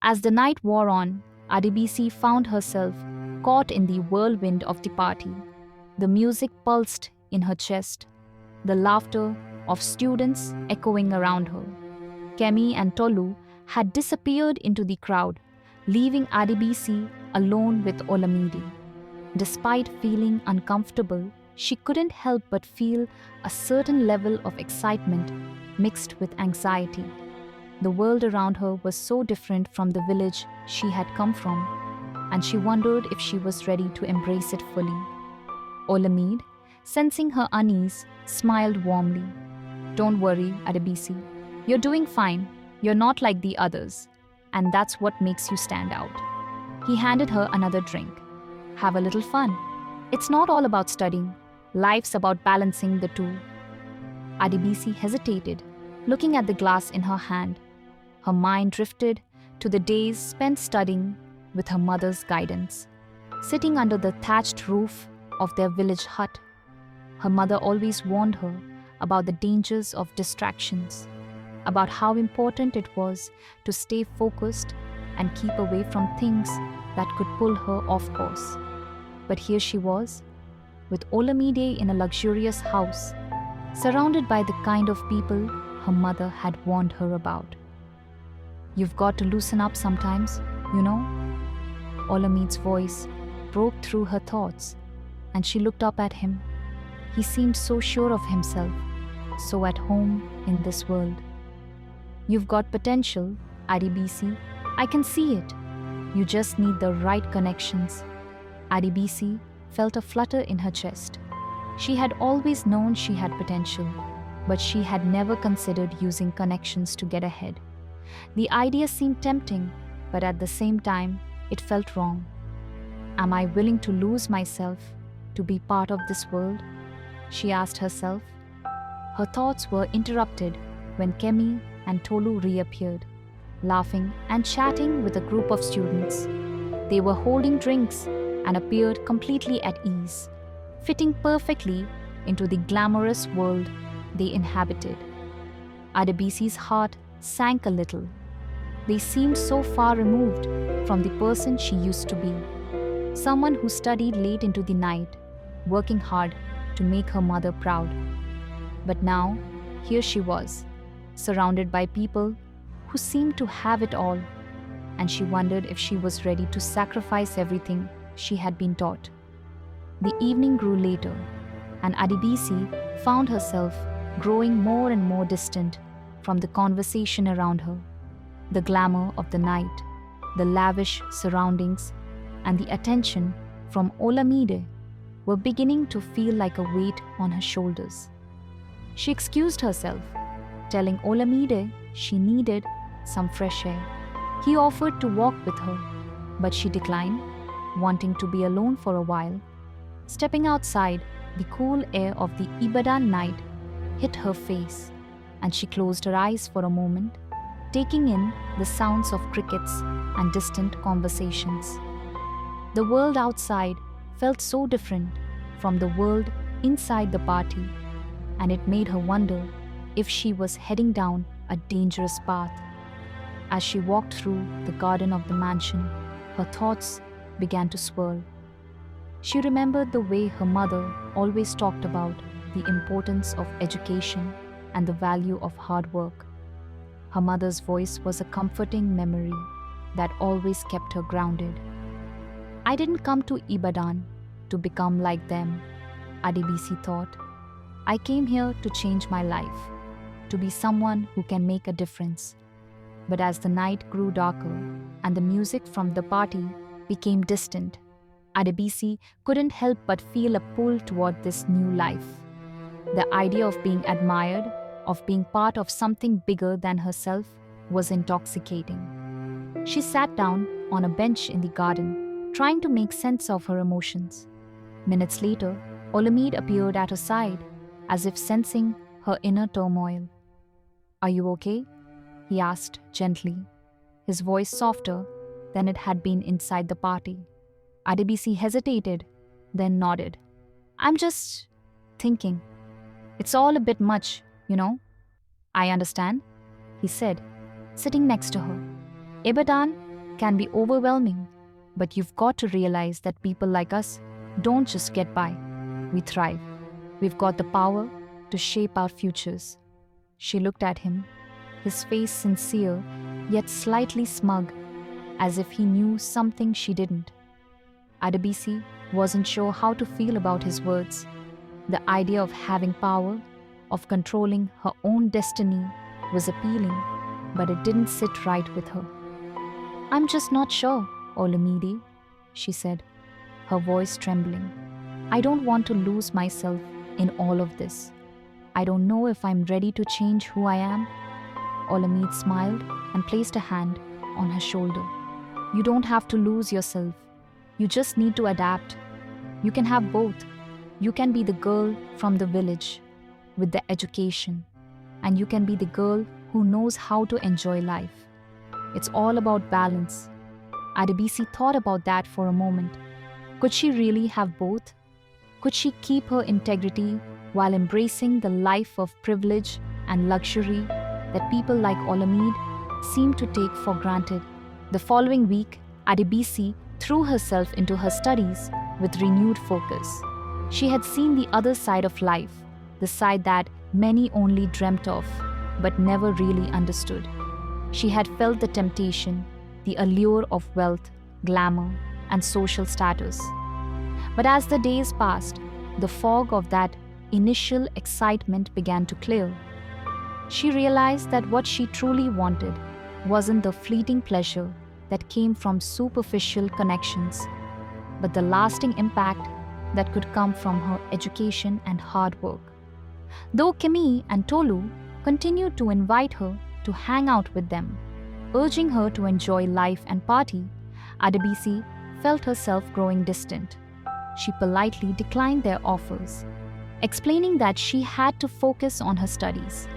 As the night wore on, Adebisi found herself caught in the whirlwind of the party. The music pulsed in her chest, the laughter of students echoing around her. Kemi and Tolu had disappeared into the crowd, leaving Adebisi alone with Olamide. Despite feeling uncomfortable, she couldn't help but feel a certain level of excitement mixed with anxiety. The world around her was so different from the village she had come from, and she wondered if she was ready to embrace it fully. Olamide, sensing her unease, smiled warmly. "Don't worry, Adebisi. You're doing fine. You're not like the others, and that's what makes you stand out." He handed her another drink. "Have a little fun. It's not all about studying. Life's about balancing the two." Adebisi hesitated, looking at the glass in her hand. Her mind drifted to the days spent studying with her mother's guidance. Sitting under the thatched roof of their village hut, her mother always warned her about the dangers of distractions, about how important it was to stay focused and keep away from things that could pull her off course. But here she was, with Olamide in a luxurious house, surrounded by the kind of people her mother had warned her about. "You've got to loosen up sometimes, you know?" Olamide's voice broke through her thoughts, and she looked up at him. He seemed so sure of himself, so at home in this world. "You've got potential, Adebisi. I can see it. You just need the right connections." Adebisi felt a flutter in her chest. She had always known she had potential, but she had never considered using connections to get ahead. The idea seemed tempting, but at the same time, it felt wrong. Am I willing to lose myself to be part of this world? She asked herself. Her thoughts were interrupted when Kemi and Tolu reappeared, laughing and chatting with a group of students. They were holding drinks and appeared completely at ease, fitting perfectly into the glamorous world they inhabited. Adebisi's heart sank a little. They seemed so far removed from the person she used to be, someone who studied late into the night, working hard to make her mother proud. But now, here she was, surrounded by people who seemed to have it all, and she wondered if she was ready to sacrifice everything she had been taught. The evening grew later, and Adebisi found herself growing more and more distant from the conversation around her. The glamour of the night, the lavish surroundings, and the attention from Olamide were beginning to feel like a weight on her shoulders. She excused herself, telling Olamide she needed some fresh air. He offered to walk with her, but she declined, wanting to be alone for a while. Stepping outside, the cool air of the Ibadan night hit her face, and she closed her eyes for a moment, taking in the sounds of crickets and distant conversations. The world outside felt so different from the world inside the party, and it made her wonder if she was heading down a dangerous path. As she walked through the garden of the mansion, her thoughts began to swirl. She remembered the way her mother always talked about the importance of education and the value of hard work. Her mother's voice was a comforting memory that always kept her grounded. "I didn't come to Ibadan to become like them," Adebisi thought. "I came here to change my life, to be someone who can make a difference." But as the night grew darker and the music from the party became distant, Adebisi couldn't help but feel a pull toward this new life. The idea of being admired, of being part of something bigger than herself, was intoxicating. She sat down on a bench in the garden, trying to make sense of her emotions. Minutes later, Olamide appeared at her side, as if sensing her inner turmoil. "Are you okay?" he asked gently, his voice softer than it had been inside the party. Adebisi hesitated, then nodded. "I'm just thinking. It's all a bit much, you know." "I understand," he said, sitting next to her. "Ibadan can be overwhelming, but you've got to realize that people like us don't just get by, we thrive. We've got the power to shape our futures. She looked at him, his face sincere yet slightly smug, as if he knew something she didn't. Adebisi wasn't sure how to feel about his words. The idea of having power, of controlling her own destiny, was appealing, but it didn't sit right with her. "I'm just not sure, Olamide," she said, her voice trembling. "I don't want to lose myself in all of this. I don't know if I'm ready to change who I am." Olamide smiled and placed a hand on her shoulder. "You don't have to lose yourself. You just need to adapt. You can have both. You can be the girl from the village with the education, and you can be the girl who knows how to enjoy life. It's all about balance." Adebisi thought about that for a moment. Could she really have both? Could she keep her integrity while embracing the life of privilege and luxury that people like Olamide seem to take for granted? The following week, Adebisi threw herself into her studies with renewed focus. She had seen the other side of life, the side that many only dreamt of, but never really understood. She had felt the temptation, the allure of wealth, glamour, and social status. But as the days passed, the fog of that initial excitement began to clear. She realized that what she truly wanted wasn't the fleeting pleasure that came from superficial connections, but the lasting impact that could come from her education and hard work. Though Kemi and Tolu continued to invite her to hang out with them, urging her to enjoy life and party, Adebisi felt herself growing distant. She politely declined their offers, explaining that she had to focus on her studies.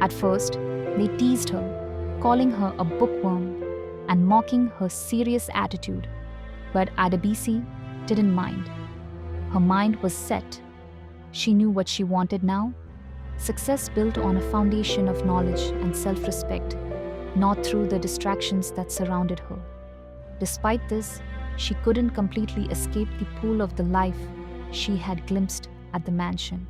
At first, they teased her, calling her a bookworm and mocking her serious attitude. But Adebisi didn't mind. Her mind was set. She knew what she wanted now: success built on a foundation of knowledge and self-respect, not through the distractions that surrounded her. Despite this, she couldn't completely escape the pool of the life she had glimpsed at the mansion.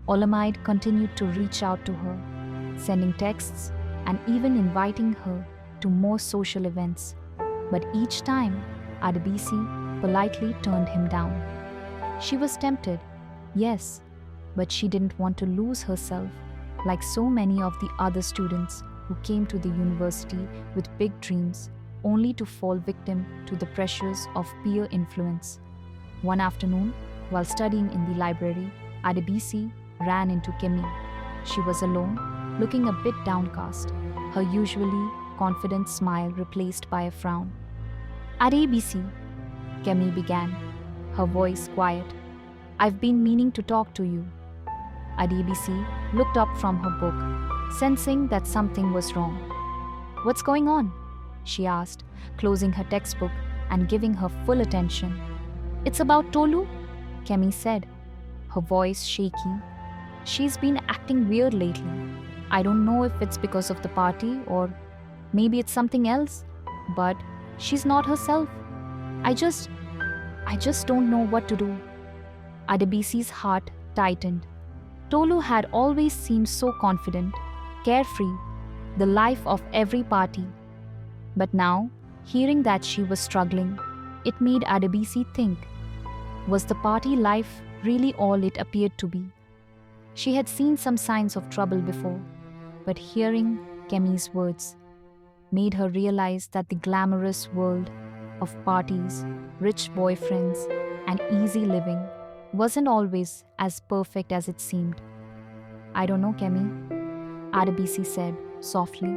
Olamide continued to reach out to her, sending texts and even inviting her to more social events. But each time, Adebisi politely turned him down. She was tempted, yes, but she didn't want to lose herself like so many of the other students who came to the university with big dreams only to fall victim to the pressures of peer influence. One afternoon, while studying in the library, Adebisi ran into Kemi. She was alone, looking a bit downcast, her usually confident smile replaced by a frown. "Adebisi," Kemi began, her voice quiet, "I've been meaning to talk to you." Adebisi looked up from her book, sensing that something was wrong. "What's going on?" she asked, closing her textbook and giving her full attention. "It's about Tolu," Kemi said, her voice shaky. "She's been acting weird lately. I don't know if it's because of the party or maybe it's something else, but she's not herself. I just don't know what to do." Adebisi's heart tightened. Tolu had always seemed so confident, carefree, the life of every party. But now, hearing that she was struggling, it made Adebisi think, was the party life really all it appeared to be? She had seen some signs of trouble before, but hearing Kemi's words made her realize that the glamorous world of parties, rich boyfriends, and easy living wasn't always as perfect as it seemed. "I don't know, Kemi," Adebisi said softly,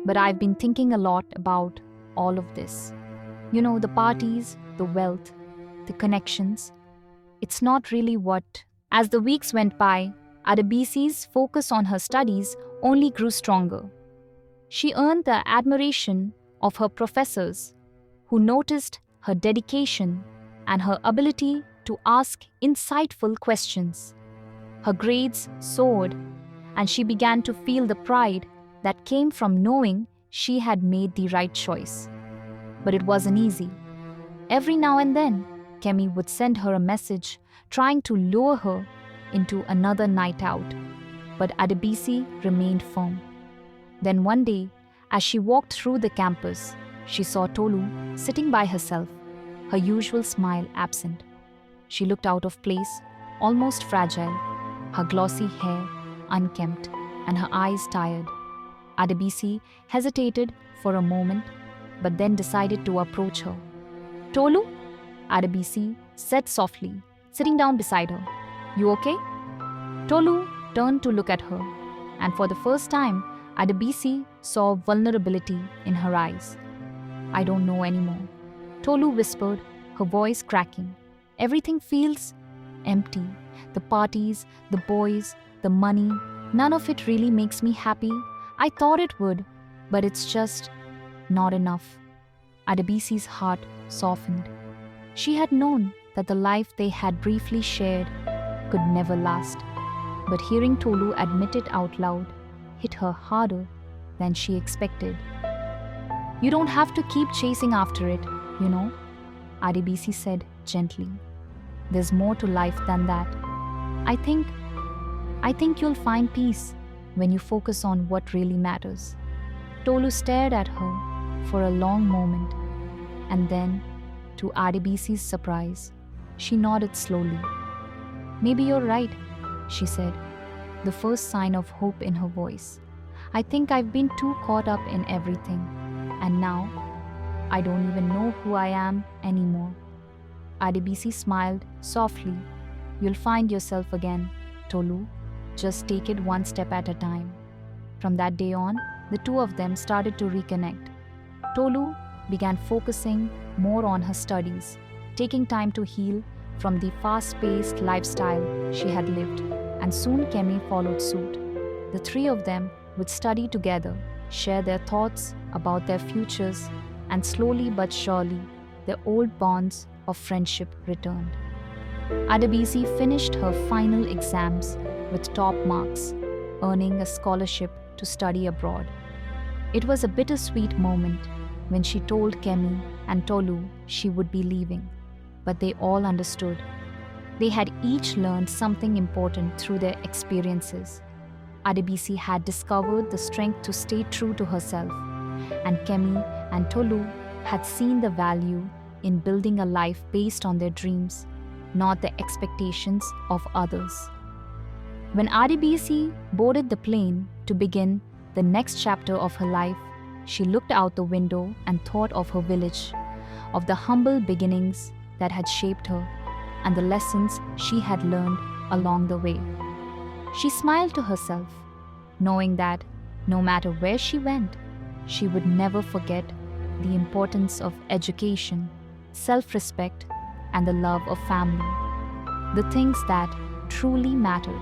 "but I've been thinking a lot about all of this. You know, the parties, the wealth, the connections. It's not really what..." As the weeks went by, Adebisi's focus on her studies only grew stronger. She earned the admiration of her professors, who noticed her dedication and her ability to ask insightful questions. Her grades soared, and she began to feel the pride that came from knowing she had made the right choice. But it wasn't easy. Every now and then, Kemi would send her a message trying to lure her into another night out. But Adebisi remained firm. Then one day, as she walked through the campus, she saw Tolu sitting by herself, her usual smile absent. She looked out of place, almost fragile, her glossy hair unkempt and her eyes tired. Adebisi hesitated for a moment, but then decided to approach her. "Tolu?" Adebisi said softly, sitting down beside her. "You okay?" Tolu turned to look at her, and for the first time, Adebisi saw vulnerability in her eyes. "I don't know anymore," Tolu whispered, her voice cracking. "Everything feels empty. The parties, the boys, the money, none of it really makes me happy. I thought it would, but it's just not enough." Adebisi's heart softened. She had known that the life they had briefly shared could never last. But hearing Tolu admit it out loud hit her harder than she expected. "You don't have to keep chasing after it, you know," Adebisi said gently. "There's more to life than that. I think you'll find peace when you focus on what really matters." Tolu stared at her for a long moment, and then, to Adebisi's surprise, she nodded slowly. "Maybe you're right," she said, the first sign of hope in her voice. "I think I've been too caught up in everything, and now I don't even know who I am anymore." Adebisi smiled softly. "You'll find yourself again, Tolu. Just take it one step at a time." From that day on, the two of them started to reconnect. Tolu began focusing more on her studies, taking time to heal from the fast-paced lifestyle she had lived, and soon Kemi followed suit. The three of them would study together, share their thoughts about their futures, and slowly but surely, their old bonds of friendship returned. Adebisi finished her final exams with top marks, earning a scholarship to study abroad. It was a bittersweet moment when she told Kemi and Tolu she would be leaving, but they all understood. They had each learned something important through their experiences. Adebisi had discovered the strength to stay true to herself, and Kemi and Tolu had seen the value in building a life based on their dreams, not the expectations of others. When Adebisi boarded the plane to begin the next chapter of her life, she looked out the window and thought of her village, of the humble beginnings that had shaped her, and the lessons she had learned along the way. She smiled to herself, knowing that no matter where she went, she would never forget the importance of education, self-respect, and the love of family, the things that truly mattered.